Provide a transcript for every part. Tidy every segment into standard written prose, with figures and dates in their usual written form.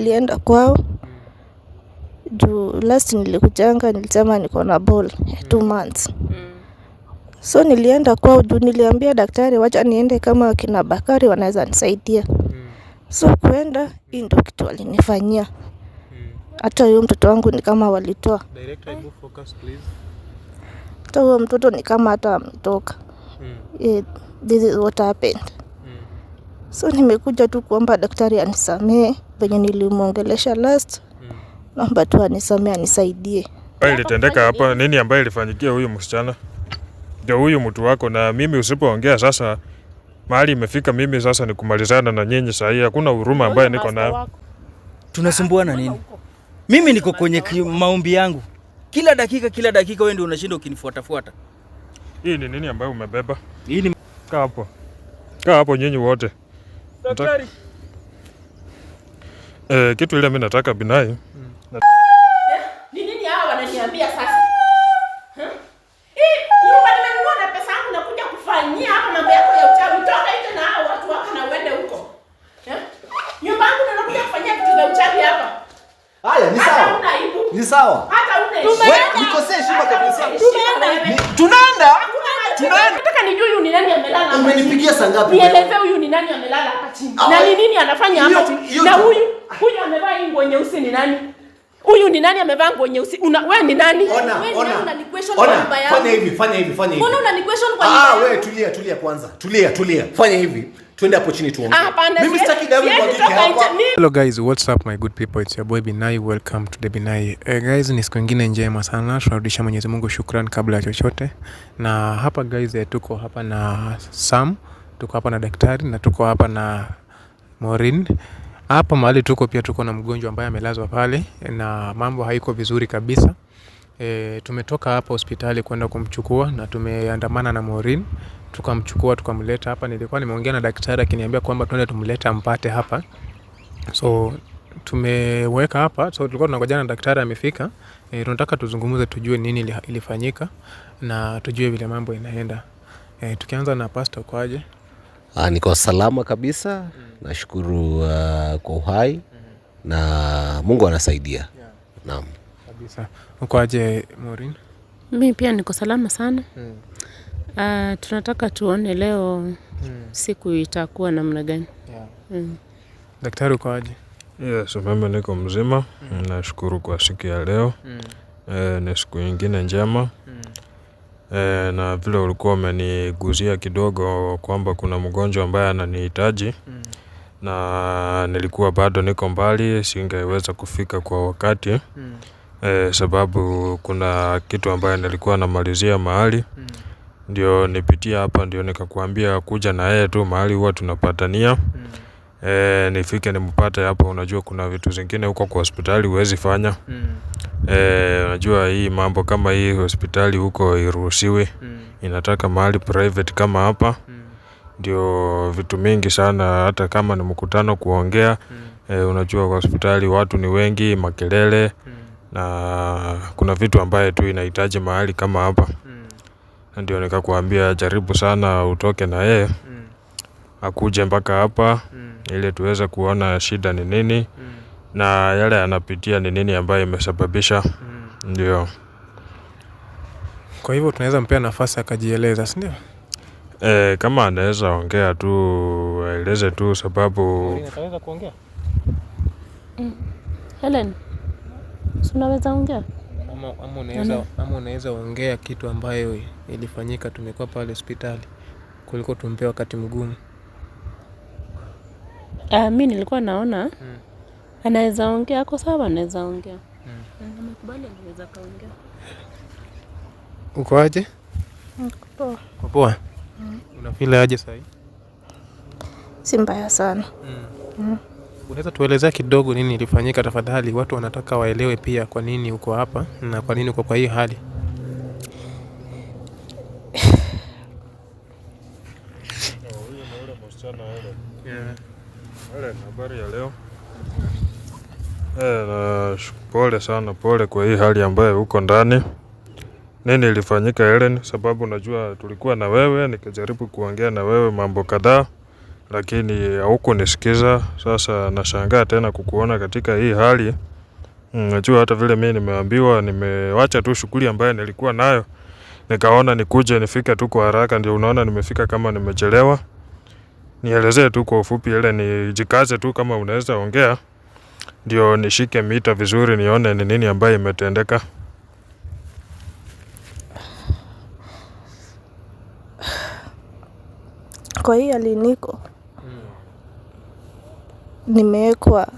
nilienda kwao. Juu last nilikujanga nilisema niko na ball ya 2 months. So nilienda kwao juu niliambia daktari wacha niende kama kina Bakari wanaweza nisaidia. So kuenda hii ndio kitu alinifanyia. Hata huyo mtoto wangu ni kama walitoa. Director, move focus please. Hata huyo mtoto ni kama hata ametoka. This is what happened. So nimekuja tu kuomba daktari anisamee venye nilimuongelesha last. Naomba tu anisamee anisaidie. Ilitendeka hapa nini ambaye ilifanyikia huyu msichana? Ndio huyu mtu wako, na mimi usipoongea sasa mahali imefika, mimi sasa ni kumalizana na nyinyi saa hii. Hakuna huruma ambaye niko nayo. Tunasumbuana nini? Mimi niko kwenye maombi yangu. Kila dakika wewe ndio unashinda ukinifuatafuata. Hii ni nini ambayo umebeba? Hii ni kaa hapo nyinyi wote. daktari. Kitu ile mimi nataka Binai. Ni nini hawa wananiambia sasa? Nyumba nimenunua na pesa yangu nakuja kufanyia hapa mambo yako ya uchawi. Toka nje na hao watu wako na uende huko. Nyumba yangu ndio nakuja kufanyia vitu vya uchawi hapa. Haya, ni sawa. Ni sawa. Hata una wewe nikosea heshima kabisa. Tunaenda. Nataka nijue huyu ni nani amelala hapa. Umenipigia saa ngapi? Nieleze huyu ni nani amelala hapa chini. Na ni nini anafanya hapa chini? Na huyu amevaa nguo nyeusi ni nani? Huyu ni nani amevaa nguo nyeusi? Wewe ni nani? Ona. Unani-question kwa nyumba yangu. Fanya hivi. Mbona unani-question kwa nyumba yangu? Wewe tulia kwanza. Tulia. Fanya hivi. Twende hapo chini tuongee. Mimi sitaki damu kwa kike hapa. Hello guys, what's up my good people? It's your boy Binai. Welcome to the Binai. Guys, ni siku nyingine njema sana. Tunarudisha Mwenyezi Mungu shukrani kabla ya chochote. Na hapa guys, tuko hapa na Sam, tuko hapa na daktari na tuko hapa na Maureen. Hapa mahali tuko pia tuko na mgonjwa ambaye amelazwa pale na mambo haiko vizuri kabisa. Tumetoka hapa hospitali kwenda kumchukua na tumeandamana na Maureen. Tukamchukua tukamleta hapa. Nilikuwa nimeongea na daktari akiniambia kwamba twende tumleta mpate hapa. So tumeweka hapa. So tulikuwa tunangojana na daktari amefika. Tunataka tuzungumze tujue nini ilifanyika na tujue vile mambo inaenda. Tukianza na pastor kwaje? Niko salama kabisa. Nashukuru kwa uhai na Mungu anasaidia. Naam. Kabisa. Uko aje Maureen? Mimi pia niko salama sana. Tunataka tuone leo siku itakuwa namna gani. Daktari uko aje? Yes, mimi niko mzima. Nashukuru kwa siku ya leo. Ni siku nyingine njema. Na vile ulikuwa umeniguzia kidogo kwamba kuna mgonjwa ambaye ananihitaji. Na nilikuwa bado niko mbali, singeweza kufika kwa wakati. Sababu kuna kitu ambaye nilikuwa namalizia mahali. Ndio nipitia hapa, ndio nikakuambia kuja na yeye tu mahali huwa tunapatania. Nifike nimpate hapa. Unajua kuna vitu zingine huko kwa hospitali huwezi fanya. Unajua hii mambo kama hii hospitali huko iruhusiwi. Inataka mahali private kama hapa. Ndio vitu mingi sana, hata kama ni mkutano kuongea. Unajua kwa hospitali watu ni wengi, makelele. Na kuna vitu ambaye tu inahitaji mahali kama hapa. Ndio nikakuambia jaribu sana utoke na yeye. Akuje mpaka hapa ili tuweze kuona shida ni nini na yale anapitia ni nini ambaye imesababisha. Ndio. Kwa hivyo tunaweza mpea nafasi akajieleza, si ndio? Kama anaweza ongea tu aeleze tu sababu. Unaweza kuongea? Helen, unaweza ongea? Ama unaweza ongea kitu ambayo ilifanyika. Tumekuwa pale hospitali kuliko tumpe wakati mgumu. Mimi nilikuwa naona anaweza ongea. Kwa sababu anaweza ongea. Amekubali anaweza kaongea. Uko aje? Poa. Uko poa? Unafeel aje sasa? Si mbaya sana. Unaweza tuelezea kidogo nini ilifanyika tafadhali? Watu wanataka waelewe pia kwa nini uko hapa na kwa nini uko kwa hii hali. Habari ya leo. Pole sana, pole kwa hii hali ambayo uko ndani. Nini ilifanyika Helen? Sababu najua tulikuwa na wewe, nikajaribu kuongea na wewe mambo kadhaa. lakini haukunisikiza. Sasa nashangaa tena kukuona katika hii hali. Najua hata vile mimi nimeambiwa, nimewacha tu shughuli ambayo nilikuwa nayo, nikaona nikuje nifike tu kwa haraka, ndio unaona nimefika kama nimechelewa. Nielezee tu kwa ufupi ile, nijikaze tu kama unaweza ongea, ndio nishike mita vizuri nione ni nini ambayo imetendeka. Kwa hii hali niko nimewekwa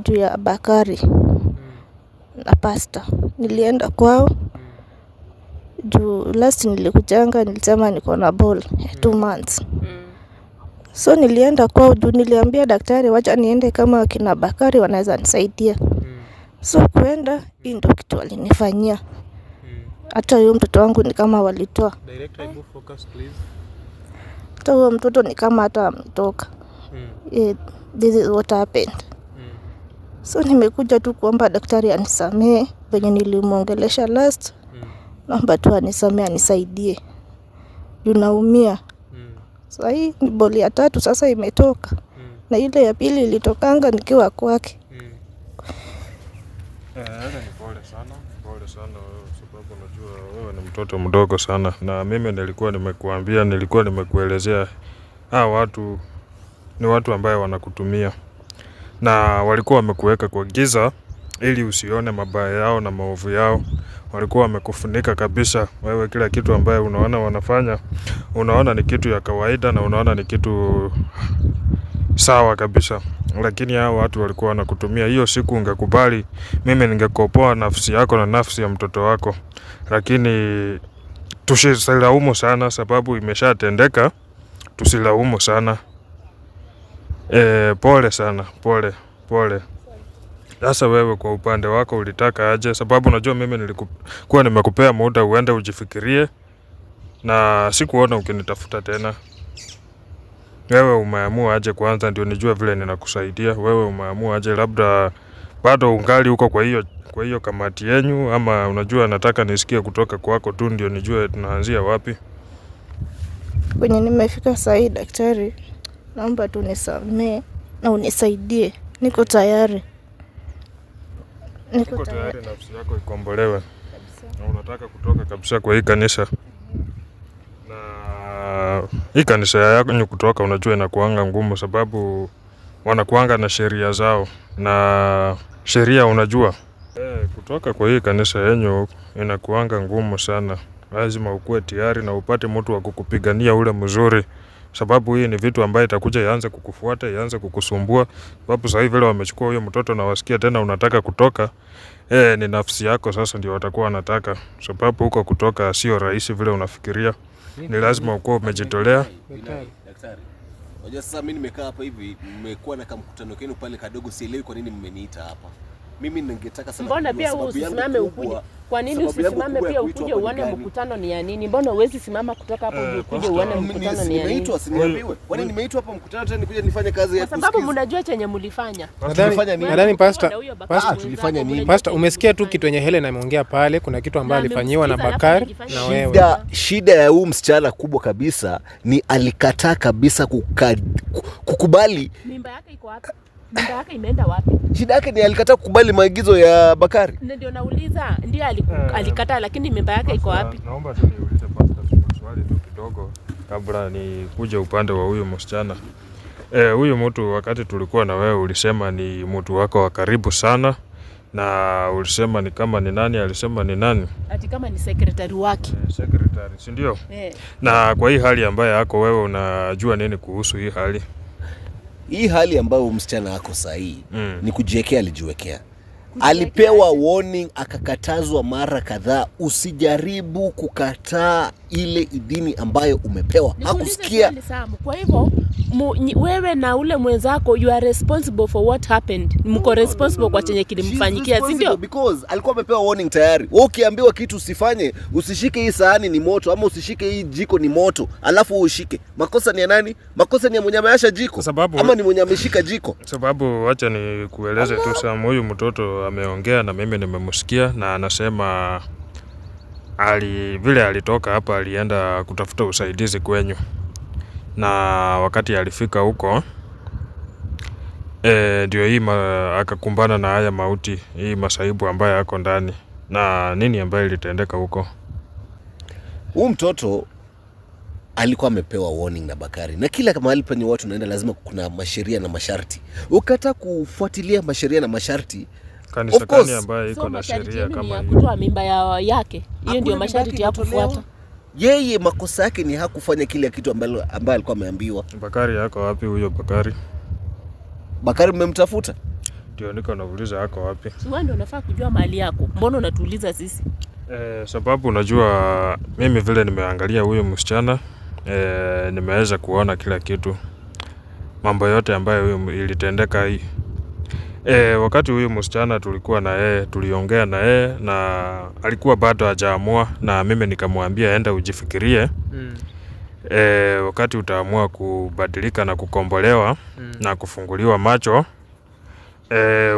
juu ya Bakari na pasta. Nilienda kwao juu last nilikujanga, nilisema niko na ball 2 months. So nilienda kwao juu niliambia daktari wacha niende kama kina Bakari wanaweza nisaidia. So kuenda hii ndio kitu walinifanyia. Hata huyo mtoto wangu ni kama walitoa. Director, move focus please. Hata huyo mtoto ni kama hata ametoka. This is what happened. So nimekuja tu kuomba daktari anisamee venye nilimuongelesha last. Naomba tu anisamee, anisaidie. Juu naumia. Sasa hii ni boli ya 3 sasa imetoka. Na ile ya pili ilitokanga nikiwa kwake. Pole sana sababu unajua wewe ni mtoto mdogo sana, na mimi nilikuwa nimekuelezea watu ni watu ambao wanakutumia na walikuwa wamekuweka kwa giza ili usione mabaya yao na maovu yao. Walikuwa wamekufunika kabisa. Wewe kila kitu ambayo unaona wanafanya, unaona ni kitu ya kawaida na unaona ni kitu sawa kabisa. Lakini hao watu walikuwa wanakutumia. Hiyo siku ungekubali, mimi ningekopoa nafsi yako na nafsi ya mtoto wako. Lakini tusilaumu sana sababu imeshatendeka. Tusilaumu sana. Pole sana, pole. Sasa wewe kwa upande wako ulitaka aje? Sababu unajua mimi nilikuwa nimekupea muda uende ujifikirie na sikuona ukinitafuta tena. Wewe umeamua aje kwanza ndio nijue vile ninakusaidia? Wewe umeamua aje? Labda bado ungali huko kwa hiyo kamati yenu, ama unajua nataka nisikie kutoka kwako tu ndio nijue tunaanzia wapi? Kwenye nimefika sasa, daktari, naomba tu nisamee na unisaidie. Niko tayari. Niko tayari nafsi yako ikombolewe. Na unataka kutoka kabisa kwa hii kanisa. Na hii kanisa yako kutoka, unajua inakuanga ngumu sababu wanakuanga na sheria zao. Na sheria unajua. Kutoka kwa hii kanisa yenyu inakuanga ngumu sana. Lazima ukue tayari na upate mtu wa kukupigania ule mzuri. Sababu hii ni vitu ambaye itakuja ianze kukufuata, ianze kukusumbua. Sababu sasa hivi vile wamechukua huyo mtoto na wasikia tena unataka kutoka, ni nafsi yako sasa ndio watakuwa wanataka. Sababu huko kutoka sio rahisi vile unafikiria. Ni lazima ukue umejitolea. Daktari, unajua sasa mimi nimekaa hapa hivi, mmekuwa na mkutano wenu pale kadogo, sielewi kwa nini mmeniita hapa. Mimi ningetaka sana. Mbona pia usisimame ukuje? Kwa nini usisimame pia ukuje uone mkutano ni ya nini? Mbona uwezi simama kutoka hapo ukuje uone mkutano ni ya nini? Nimeitwa, siniambiwe. Kwani nimeitwa hapa mkutano tena nikuje nifanye kazi ya kusikiza? Kwa sababu mnajua chenye mlifanya. Nadhani pastor, tulifanya nini? Pastor, umesikia tu kitu yenye Helen ameongea pale, kuna kitu ambacho alifanyiwa na Bakari na wewe. Shida ya huyu msichana kubwa kabisa ni alikataa kabisa kukubali. Mimba yake iko wapi? Mimba yake imeenda wapi? Shida yake ni alikataa kukubali maagizo ya Bakari. Ndio nauliza, ndio alikataa, lakini mimba yake iko wapi? Naomba tu niulize pastor swali tu kidogo kabla ni kuja upande wa huyu msichana. Huyu mtu wakati tulikuwa na wewe ulisema ni mtu wako wa karibu sana, na ulisema ni kama ni nani? Alisema ni nani? Ati kama ni secretary wake. Secretary, si ndio? Na kwa hii hali ambayo yako wewe unajua nini kuhusu hii hali? Hii hali ambayo msichana ako sahihi ni kujiwekea, alijiwekea. Alipewa warning, akakatazwa mara kadhaa, usijaribu kukataa ile idhini ambayo umepewa. Hakusikia. Kwa hivyo wewe na ule mwenzako you are responsible for what happened. Mko responsible kwa chenye kilimfanyikia, si ndio? Because alikuwa amepewa warning tayari. Wewe ukiambiwa kitu usifanye, usishike hii sahani ni moto, ama usishike hii jiko ni moto, alafu ushike. Makosa ni ya nani? Makosa ni ya mwenye ameasha jiko, ama ni mwenye ameshika jiko? Sababu acha ni kueleze tu Sam, huyu mtoto ameongea na mimi nimemsikia, na anasema vile alitoka hapa alienda kutafuta usaidizi kwenyu. na wakati alifika huko ndio hii akakumbana na haya mauti, hii masaibu ambayo yako ndani. Na nini ambayo ilitendeka huko? Huyu mtoto alikuwa amepewa warning na Bakari, na kila mahali penye watu naenda lazima kuna masheria na masharti. Ukata kufuatilia masheria na masharti, kanisa gani ambayo iko na sheria kama hiyo? Kutoa mimba yake, hiyo ndio masharti ya kufuata. Yeye makosa yake ni hakufanya kile kitu ambaye alikuwa ameambiwa. Bakari yako wapi huyo Bakari? Bakari mmemtafuta? Ndio niko nauliza yako wapi? Si wewe ndio unafaa kujua mahali yako. Mbona unatuuliza sisi? Sababu unajua mimi vile nimeangalia huyo msichana, nimeweza kuona kila kitu, mambo yote ambayo huyo ilitendeka hii. Wakati huyo msichana tulikuwa na yeye, tuliongea na yeye na alikuwa bado hajaamua, na mimi nikamwambia enda ujifikirie. Wakati utaamua kubadilika na kukombolewa na kufunguliwa macho,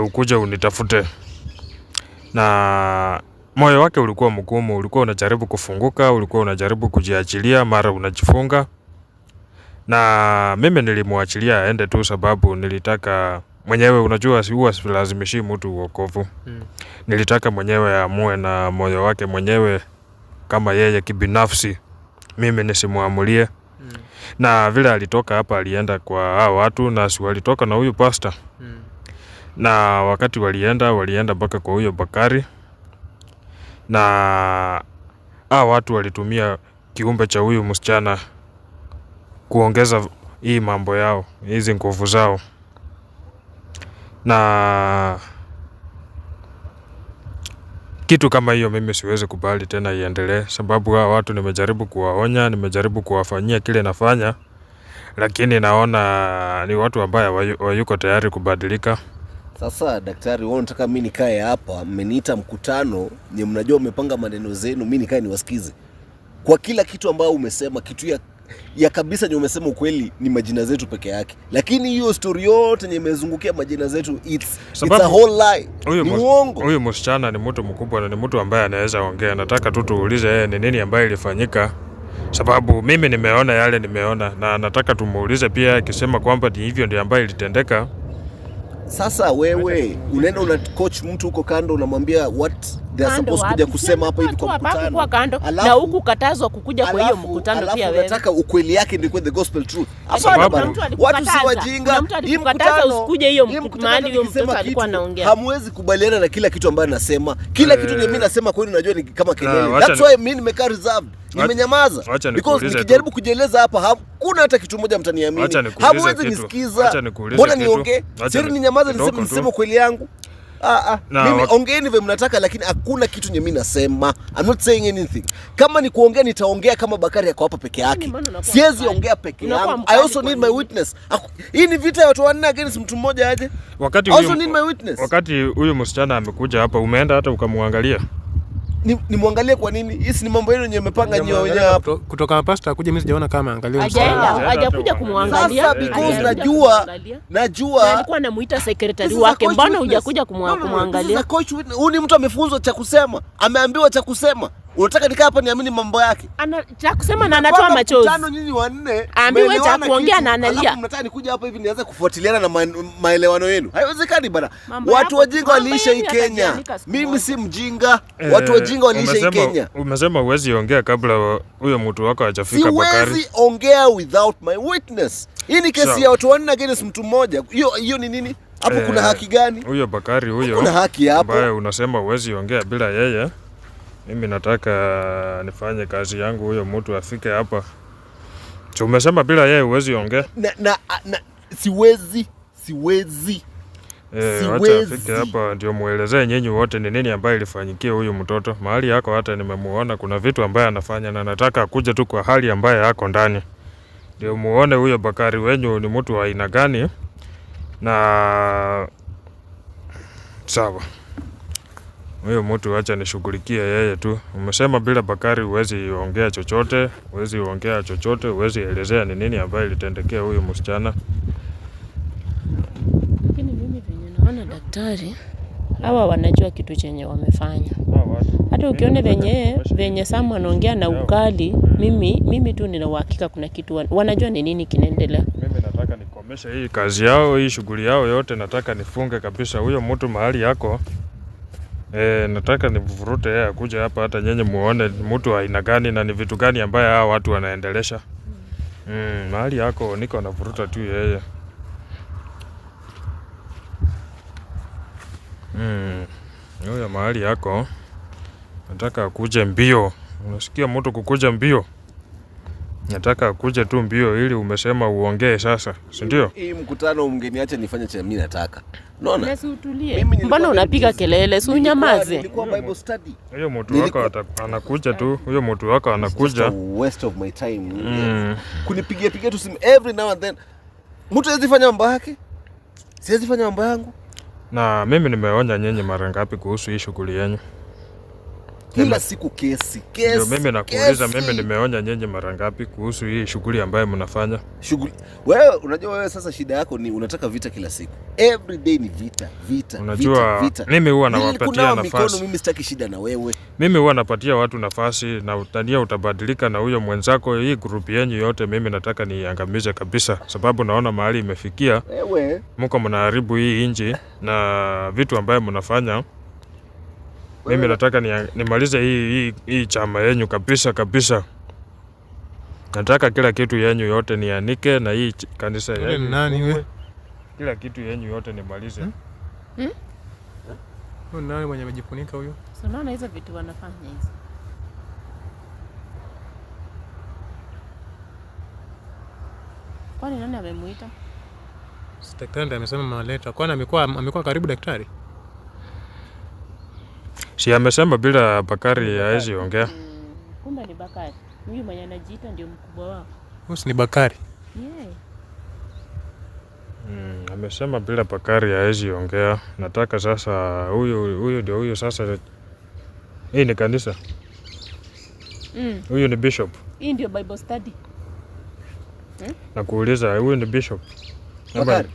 ukuje unitafute. Na moyo wake ulikuwa mgumu, ulikuwa unajaribu kufunguka, ulikuwa unajaribu kujiachilia, mara unajifunga. Na mimi nilimwachilia aende tu, sababu nilitaka mwenyewe, unajua huwa silazimishi mtu wokovu. Nilitaka mwenyewe aamue na moyo wake mwenyewe kama yeye kibinafsi, mimi nisimuamulie. Na vile alitoka hapa alienda kwa hao watu, na si walitoka na huyu pastor. Na wakati walienda mpaka kwa huyo Bakari, na hao watu walitumia kiumbe cha huyu msichana kuongeza hii mambo yao, hizi nguvu zao. Na kitu kama hiyo mimi siwezi kubali tena iendelee, sababu hao watu nimejaribu kuwaonya, nimejaribu kuwafanyia kile nafanya, lakini naona ni watu ambao wayuko tayari kubadilika. Sasa daktari, wewe unataka mimi nikae hapa, mmeniita mkutano, ni mnajua umepanga maneno zenu, mimi nikae niwasikize? Kwa kila kitu ambao umesema, kitu ya kabisa ni umesema ukweli ni majina zetu peke yake. Lakini hiyo story yote yenye imezungukia majina zetu, it's a whole lie. Ni uongo. Huyu msichana ni mtu mkubwa na ni mtu ambaye anaweza ongea. Nataka tu tuulize yeye ni nini ambayo ilifanyika, sababu mimi nimeona yale nimeona, na nataka tumuulize pia akisema kwamba ni hivyo ndio ambayo ilitendeka. Sasa wewe unaenda una coach mtu huko kando, unamwambia what they are supposed kuja kusema hapa hivi kwa mkutano. Na huku katazwa kukuja kwa hiyo mkutano pia wewe. Unataka ukweli yake ndio the gospel truth. Watu si wajinga. Hii mkutano usikuje hiyo mahali hiyo mtoto alikuwa anaongea. Hamwezi kubaliana na kila kitu ambacho nasema. Kila kitu mimi nasema kweli najua ni kama kelele. That's why mimi nimekaa reserved. Nimenyamaza because nikijaribu kujieleza hapa hakuna hata kitu moja mtaniamini. Hamwezi nisikiza. Mbona niongee? Siri ninyamaza niseme kweli yangu. Mimi ongeeni vile mnataka, lakini hakuna kitu mimi nasema. I'm not saying anything. Kama ni kuongea nitaongea kama Bakari yako hapa peke yake. Siwezi ongea peke yangu. I also need my witness. Hii ni vita ya watu wanne against mtu mmoja aje? Wakati huyu msichana amekuja hapa, umeenda hata ukamwangalia? Nimwangalie kwa nini? Hii ni mambo yenu yenyewe mmepanga nyinyi wenyewe hapa. Kutoka pastor kuja mimi sijaona kama angalia. Hajakuja kumwangalia. Sasa because najua alikuwa anamuita secretary wake. Mbona hujakuja kumwangalia? Huyu ni mtu amefunzwa cha kusema, ameambiwa cha kusema. Unataka nikaa hapa niamini mambo yake? Cha kusema na anatoa machozi. Mtano nyinyi wanne. Ambiwe cha kuongea na analia. Alafu mnataka nikuja hapa hivi nianze kufuatiliana na maelewano yenu. Haiwezekani bana. Watu wajinga waliisha hii Kenya. Mimi si mjinga. Watu wajinga waliisha hii Kenya. Umesema huwezi ongea kabla huyo mtu wako hajafika Bakari. Siwezi ongea without my witness. Hii ni kesi ya watu wanne against mtu mmoja. Hiyo ni nini? Hapo kuna haki gani? Huyo Bakari huyo. Kuna haki hapo. Ambaye unasema huwezi ongea bila yeye. Mimi nataka nifanye kazi yangu, huyo mtu afike hapa. Umesema bila yeye huwezi ongea? Siwezi. Wacha afike hapa ndio muelezee nyinyi wote ni nini ambayo ilifanyikia huyu mtoto. Mahali yako hata nimemuona kuna vitu ambaye anafanya, na nataka akuje tu kwa hali ambaye yako ndani. Ndio muone huyo Bakari wenyu ni mtu wa aina gani. Na sawa. Huyo mtu acha nishughulikie yeye tu. Umesema bila Bakari huwezi ongea chochote, huwezi elezea ni nini ambayo ilitendekea huyo msichana. Lakini mimi venye naona daktari, Hawa wanajua kitu chenye wamefanya. Hata ukione venye Sam anaongea na ukali, mimi tu nina uhakika kuna kitu wanajua ni nini kinaendelea. Mimi nataka nikomeshe hii kazi yao, hii shughuli yao yote, nataka nifunge kabisa. Huyo mtu mahali yako nataka nivurute yeye akuje hapa, hata nyenye muone mtu wa aina gani na ni vitu gani ambaye hao watu wanaendelesha. Mahali yako niko navuruta tu yeye. Huyo mahali yako nataka akuje mbio. Unasikia mtu kukuja mbio? Nataka akuje tu mbio ili uongee sasa, si ndio? Hii mkutano mngeniacha nifanye cha mimi nataka. Unaona? Basi utulie. Mbona unapiga kelele? Si unyamaze. Nilikuwa Bible study. Huyo mtu wako anakuja tu. Huyo mtu wako anakuja. Waste of my time. Kunipigia tu simu every now and then. Mtu hawezi fanya mambo yake. Siwezi fanya mambo yangu. Na mimi nimeonya nyenye mara ngapi kuhusu hii shughuli yenu? Kila siku kesi. Ndio mimi nakuuliza, mimi nimeonya nyenye mara ngapi kuhusu hii shughuli ambayo mnafanya? Wewe unajua wewe sasa shida yako ni unataka vita kila siku. Every day ni vita. Unajua vita. Mimi huwa nawapatia nafasi. Mimi sitaki shida na wewe. Mimi huwa napatia watu nafasi na utania utabadilika na huyo mwenzako. Hii group yenu yote mimi nataka niangamize kabisa, sababu naona mahali imefikia. Wewe mko mnaharibu hii inji na vitu ambayo mnafanya. Mimi nataka nimalize hii chama yenu kabisa. Nataka kila kitu yenu yote nianike na hii kanisa yenu. Nani wewe? Kila kitu yenu yote nimalize. Huyo nani mwenye amejifunika huyo? Unaona hizo vitu wanafanya hizo. Kwani nani amemuita? Daktari amesema mawaleta. Kwani amekuwa karibu daktari? Si amesema bila Bakari hawezi ongea. Kumbe ni Bakari. Huyu mwenye anajiita ndio mkubwa wao. Huyu ni Bakari. Yeah. Amesema bila Bakari hawezi ongea. Nataka sasa huyu sasa. Hii ni kanisa. Huyu ni bishop. Hii ndio Bible study. Nakuuliza, huyu ni bishop? Bakari.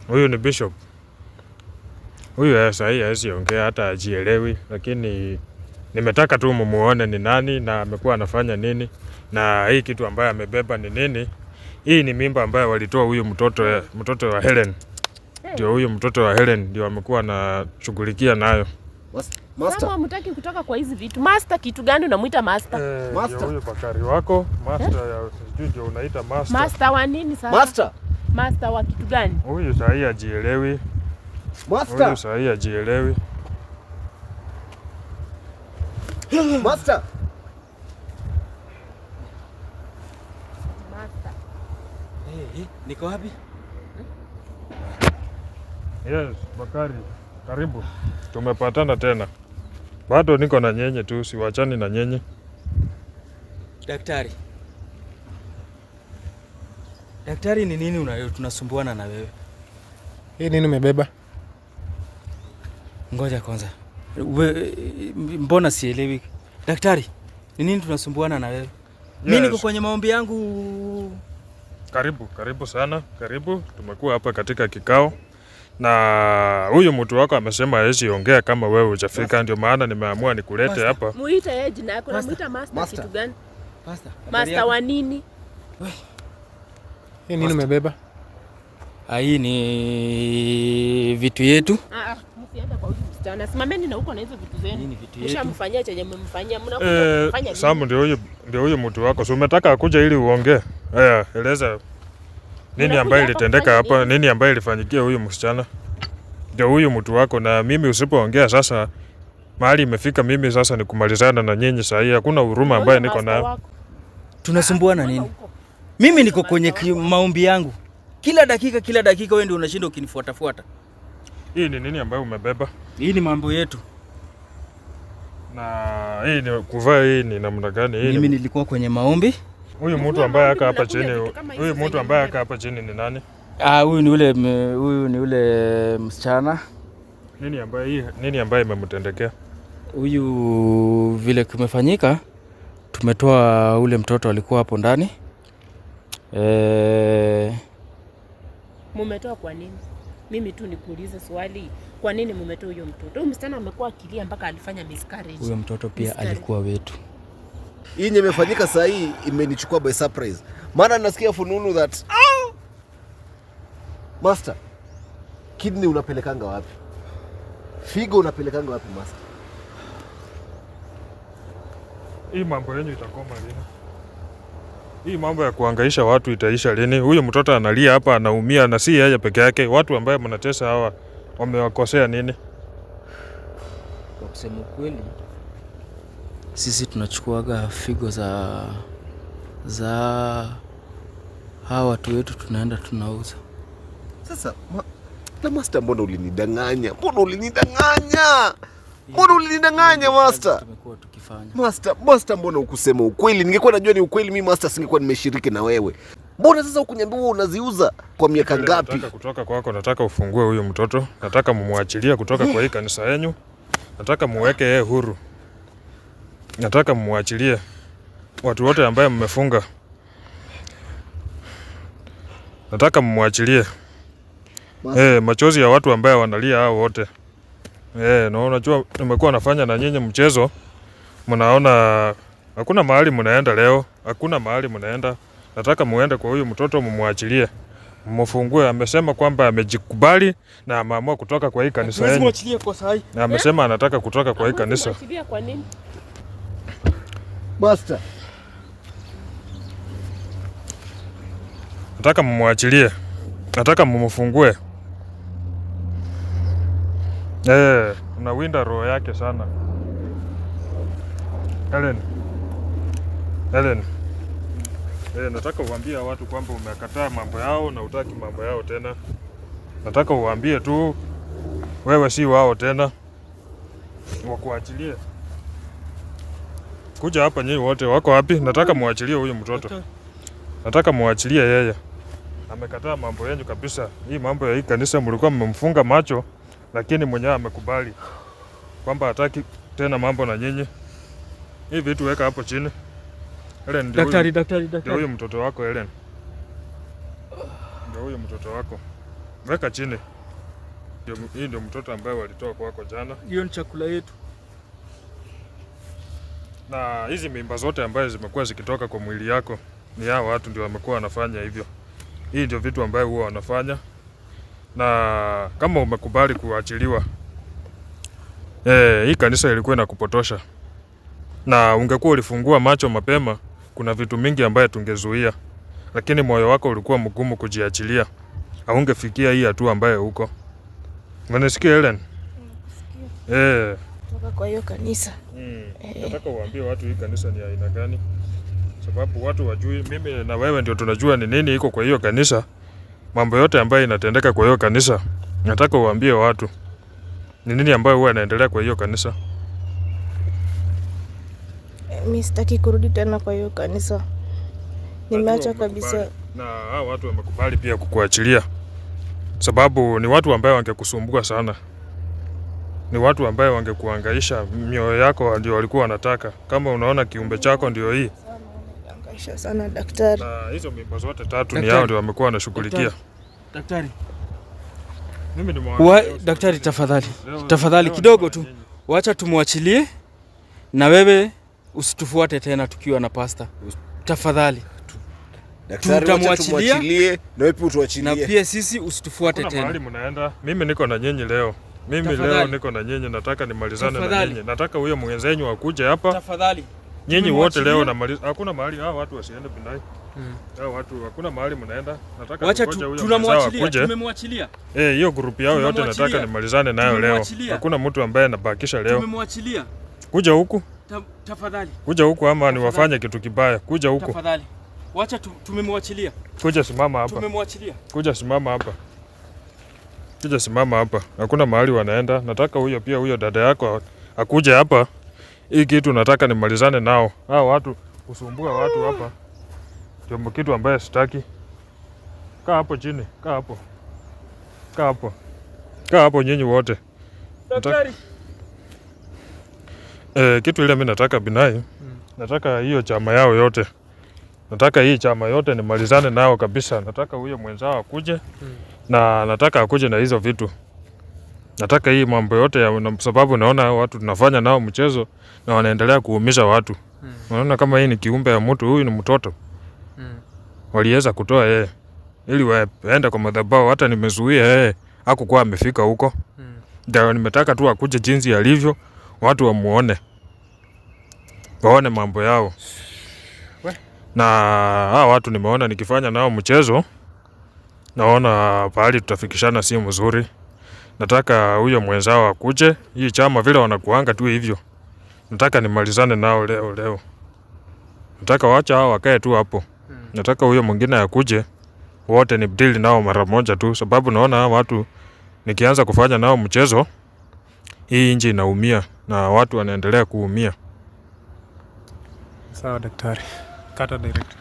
Huyu ni bishop. Huyu sasa hawezi ongea hata ajielewi, lakini nimetaka tu mumuone ni nani na amekuwa anafanya nini na hii kitu ambayo amebeba ni nini. Hii ni mimba ambayo walitoa huyu mtoto wa Helen. Ndio huyu mtoto wa Helen ndio amekuwa anashughulikia nayo. Master. Kama mtaki kutoka kwa hizi vitu. Master kitu gani unamuita master? Master huyu Bakari wako, master ya sijui unaita master. Master wa nini sasa? Master. Master wa kitu gani? Huyu sasa hajielewi. Master. Huyu sasa hajielewi. Master. Master. Niko wapi? Yes, Bakari, karibu. Tumepatana tena. Bado niko na nyenye tu, siwachani na nyenye. Daktari ni nini tunasumbuana na wewe? Hii nini umebeba? Ngoja kwanza. Mbona sielewi? Daktari, ni nini tunasumbuana na wewe? Yes. Mimi niko kwenye maombi yangu. Karibu sana. Karibu. Tumekuwa hapa katika kikao. Na huyu mtu wako amesema hawezi ongea kama wewe hujafika, ndio maana nimeamua nikulete hapa. Muite yeye jina yako na muita master kitu gani? Master wa nini? Hii nini umebeba? Hii ni vitu yetu. Msienda kwa huyu msichana. Simameni na huko na hizo vitu zenu. Ushamfanyia chenye mmemfanyia. Mnakuja kufanya nini? Sam ndio huyu mtu wako. So umetaka akuja ili uongee. Eleza nini ambayo ilitendeka hapa, nini ambayo ilifanyikia huyu msichana. Ndio huyu mtu wako, na mimi usipoongea sasa mahali imefika, mimi sasa ni kumalizana na nyinyi saa hii. Hakuna huruma ambayo niko nayo. Tunasumbuana nini? Mimi niko kwenye maombi yangu. Kila dakika wewe ndio unashinda ukinifuatafuata. Hii ni nini ambayo umebeba? Hii ni mambo yetu. Na hii ni kuvaa, hii ni namna gani? Mimi nilikuwa kwenye maombi. Huyu mtu ambaye aka hapa chini, ni nani? Huyu ni ule msichana. Nini ambaye imemtendekea? Huyu vile kumefanyika, tumetoa ule mtoto alikuwa hapo ndani. Mumetoa kwa nini? Mimi tu nikuulize swali. Kwa nini mmetoa huyo mtoto? Huyo msichana amekuwa akilia mpaka alifanya miscarriage. Huyo mtoto pia alikuwa wetu. Hii yenye imefanyika saa hii imenichukua by surprise. Maana nasikia fununu that Master, kidney unapelekanga wapi? Figo unapelekanga wapi Master? Hii mambo yenu itakoma lini? Hii mambo ya kuhangaisha watu itaisha lini? Huyu mtoto analia hapa, anaumia, na si yeye peke yake. Watu ambao mnatesa hawa wamewakosea nini? Kwa kusema kweli, sisi tunachukuaga figo za hawa watu wetu, tunaenda tunauza. Sasa na Master, mbona ulinidanganya? Master? Tumekuwa tukifanya. Master, mbona ukusema ukweli? Ningekuwa najua ni ukweli mimi Master, singekuwa nimeshiriki na wewe. Mbona sasa ukuniambia wewe unaziuza kwa miaka ngapi? Nataka kutoka kwako, nataka ufungue huyu mtoto, nataka mumwachilia kutoka kwa hii kanisa yenu, nataka muweke yeye huru, nataka mumwachilie watu wote ambao mmefunga, nataka mumwachilie. Machozi ya watu ambao wanalia hao wote. Na unajua nimekuwa nafanya na nyinyi mchezo, mnaona hakuna mahali mnaenda leo, hakuna mahali mnaenda. Nataka muende kwa huyu mtoto, mumwachilie, mfungue. Amesema kwamba amejikubali na ameamua kutoka kwa hii kanisa yenu. Mwachilie kwa sahi. Na amesema anataka kutoka kwa hii kanisa. Mwachilia kwa nini? Master, nataka mumwachilie, nataka mumfungue. Unawinda roho yake sana. Helen. Nataka uambie watu kwamba umekataa mambo yao na utaki mambo yao tena. Nataka uambie tu wewe si wao tena, wakuachilie. Kuja hapa nyinyi wote, wako wapi? Nataka muachilie huyu mtoto. Nataka muachilie yeye. Amekataa mambo yenu kabisa. Hii mambo ya hii kanisa mlikuwa mmemfunga macho, lakini mwenyewe amekubali kwamba hataki tena mambo na nyinyi. Hii vitu weka hapo chini. Helen, daktari. Ndio huyu mtoto wako Helen. Ndio huyu mtoto wako. Weka chini. Hii ndio mtoto ambaye walitoa kwako jana. Hiyo ni chakula yetu. Na hizi mimba zote ambazo zimekuwa zikitoka kwa mwili yako ni hao watu ndio wamekuwa wanafanya hivyo. Hii ndio vitu ambayo huwa wanafanya. Na kama umekubali kuachiliwa, hii kanisa ilikuwa inakupotosha. Na ungekuwa ulifungua macho mapema, kuna vitu mingi ambaye tungezuia. Lakini moyo wako ulikuwa mgumu kujiachilia. Haungefikia hii hatua ambaye uko. Unanisikia Helen? Toka kwa hiyo kanisa. Nataka uambie watu hii kanisa ni aina gani. Sababu watu wajui, mimi na wewe ndio tunajua ni nini iko kwa hiyo kanisa. Mambo yote ambayo inatendeka kwa hiyo kanisa, nataka uambie watu ni nini ambayo huwa inaendelea kwa hiyo kanisa. Mimi sitaki kurudi tena kwa hiyo kanisa. Nimeacha kabisa. Na hao watu wamekubali pia kukuachilia. Sababu ni watu ambao wangekusumbua sana. Ni watu ambao wangekuhangaisha, mioyo yako ndio walikuwa wanataka. Kama unaona kiumbe chako ndio hii. Hangaisha sana daktari. Na hizo mimba zote tatu ni hao ndio wamekuwa wanashughulikia. Daktari. Mimi ni daktari, tafadhali kidogo tu. Wacha tumwachilie na wewe usitufuate tena tukiwa na pasta. Tafadhali. Daktari, wacha tumwachilie na wewe utuachilie. Na pia sisi usitufuate tena. Mahali mnaenda. Mimi niko na nyinyi leo. Leo niko na nyinyi, nataka nimalizane na nyinyi. Nataka huyo mwenzenyu akuje hapa. Tafadhali. Nyinyi wote leo namaliza. Hakuna mahali hao watu wasiende Binai. Hao watu hakuna mahali mnaenda. Nataka ngoja huyo tunamwachilia. Tumemwachilia. Hiyo group yao yote nataka nimalizane nayo leo. Hakuna mtu ambaye anabakisha leo. Tumemwachilia. Kuja huku. Tafadhali. Kuja huku ama niwafanye kitu kibaya. Kuja huku. Tafadhali. Wacha tumemwachilia. Kuja simama hapa. Tumemwachilia. Kuja simama hapa. Kuja simama hapa. Hakuna mahali wanaenda. Nataka huyo dada yako akuje hapa. Hii kitu nataka nimalizane nao. Hao watu usumbua watu hapa. Ndio kitu ambaye sitaki. Kaa hapo chini. Kaa hapo. Kaa hapo nyinyi wote. Daktari. Kitu ile mimi nataka Binai. Nataka hiyo chama yao yote. Nataka hii chama yote nimalizane nao kabisa. Nataka huyo mwenzao akuje. Na nataka akuje na hizo vitu. Nataka hii mambo yote ya sababu naona watu tunafanya nao mchezo na wanaendelea kuumisha watu. Unaona kama hii ni kiumbe ya mtu, huyu ni mtoto. Waliweza kutoa yeye ili waende kwa madhabahu, hata nimezuia yeye hakukuwa amefika huko. Ndio nimetaka tu akuje jinsi alivyo, watu wamuone. Waone mambo yao. Na watu nimeona nikifanya nao mchezo, naona pahali tutafikishana si mzuri. Nataka huyo mwenzao akuje, hii chama vile wanakuanga tu hivyo. Nataka nimalizane nao leo. Nataka waacha hao wakae tu hapo. Nataka huyo mwingine akuje, wote ni deal nao mara moja tu, sababu naona watu nikianza kufanya nao mchezo, hii nchi inaumia na watu wanaendelea kuumia. Sawa daktari. Kata direct.